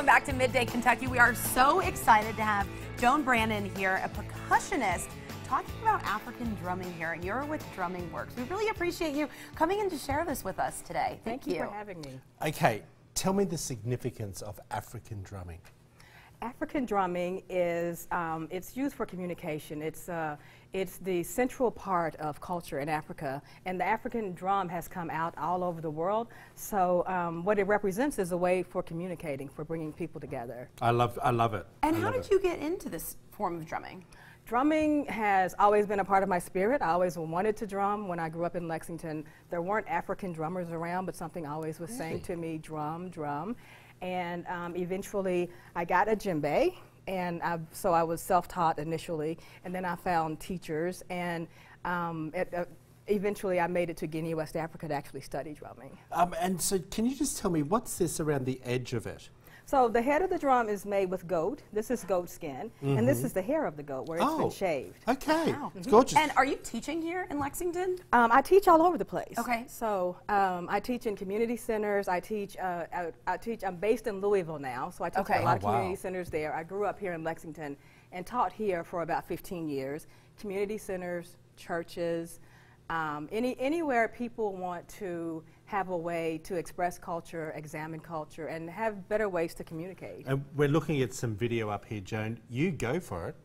Welcome back to Midday Kentucky. We are so excited to have Joan Brannon here, a percussionist, talking about African drumming here, and you're with Drumming Works. We really appreciate you coming in to share this with us today. Thank you for having me. Okay, tell me the significance of African drumming. African drumming is it's used for communication. It's the central part of culture in Africa, and the African drum has come out all over the world. So what it represents is a way for communicating, for bringing people together. I love it. And how did you get into this form of drumming? Drumming has always been a part of my spirit. I always wanted to drum. When I grew up in Lexington, there weren't African drummers around, but something always was saying to me, drum, drum. And eventually I got a djembe, and so I was self-taught initially, and then I found teachers, and eventually I made it to Guinea, West Africa to actually study drumming. And so can you just tell me, what's this around the edge of it? So the head of the drum is made with goat. This is goat skin, and this is the hair of the goat where it's been shaved. Okay, wow. It's gorgeous. And are you teaching here in Lexington? I teach all over the place. Okay. So I teach in community centers. I teach. I'm based in Louisville now, so I teach at a lot of community centers there. I grew up here in Lexington and taught here for about 15 years. Community centers, churches, anywhere people want to have a way to express culture, examine culture, and have better ways to communicate. And we're looking at some video up here, Joan. You go for it.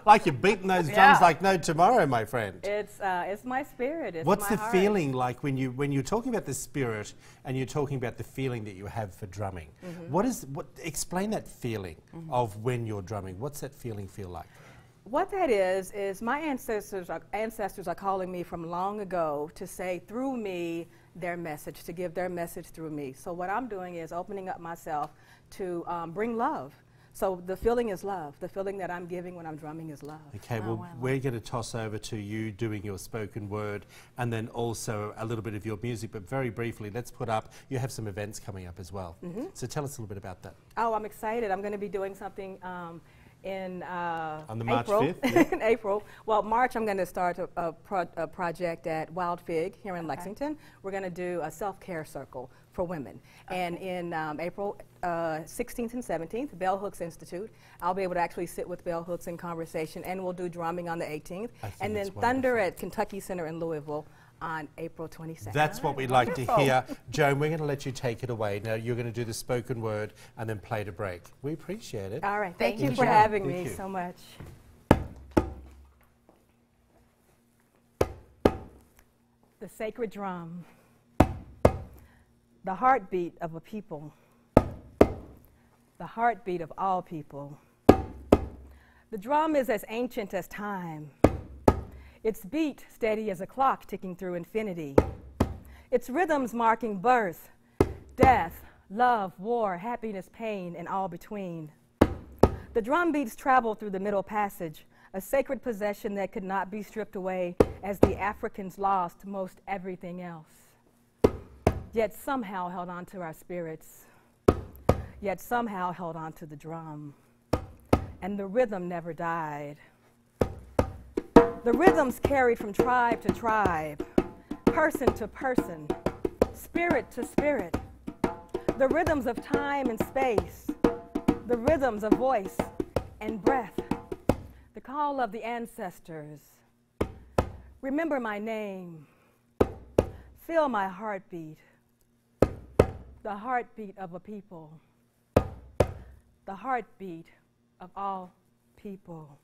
Like you're beating those drums like no tomorrow, my friend. It's my spirit. It's What's my the heart. feeling like when you're talking about the spirit and you're talking about the feeling that you have for drumming? Explain that feeling of when you're drumming. What's that feeling feel like? What that is my ancestors are calling me from long ago to say through me their message, to give their message through me. So what I'm doing is opening up myself to bring love. So the feeling is love. The feeling that I'm giving when I'm drumming is love. Okay, well, we're going to toss over to you doing your spoken word and then also a little bit of your music, but very briefly, let's put up, you have some events coming up as well. So tell us a little bit about that. Oh, I'm excited. I'm going to be doing something in on the March April. 5th? In April. Well, March I'm going to start a project at Wild Fig here in Lexington. We're going to do a self-care circle for women. And in April 16th and 17th, Bell Hooks Institute, I'll be able to actually sit with Bell Hooks in conversation, and we'll do drumming on the 18th. And then Thunder at Kentucky Center in Louisville on April 22nd. That's what we'd like to hear. Joan, we're going to let you take it away. Now you're going to do the spoken word and then play to break. We appreciate it. All right. Thank you for having me so much. The sacred drum, the heartbeat of a people, the heartbeat of all people. The drum is as ancient as time. Its beat steady as a clock ticking through infinity. Its rhythms marking birth, death, love, war, happiness, pain, and all between. The drum beats travel through the Middle Passage, a sacred possession that could not be stripped away as the Africans lost most everything else. Yet somehow held on to our spirits. Yet somehow held on to the drum. And the rhythm never died. The rhythms carried from tribe to tribe, person to person, spirit to spirit. The rhythms of time and space, the rhythms of voice and breath. The call of the ancestors. Remember my name. Feel my heartbeat. The heartbeat of a people. The heartbeat of all people.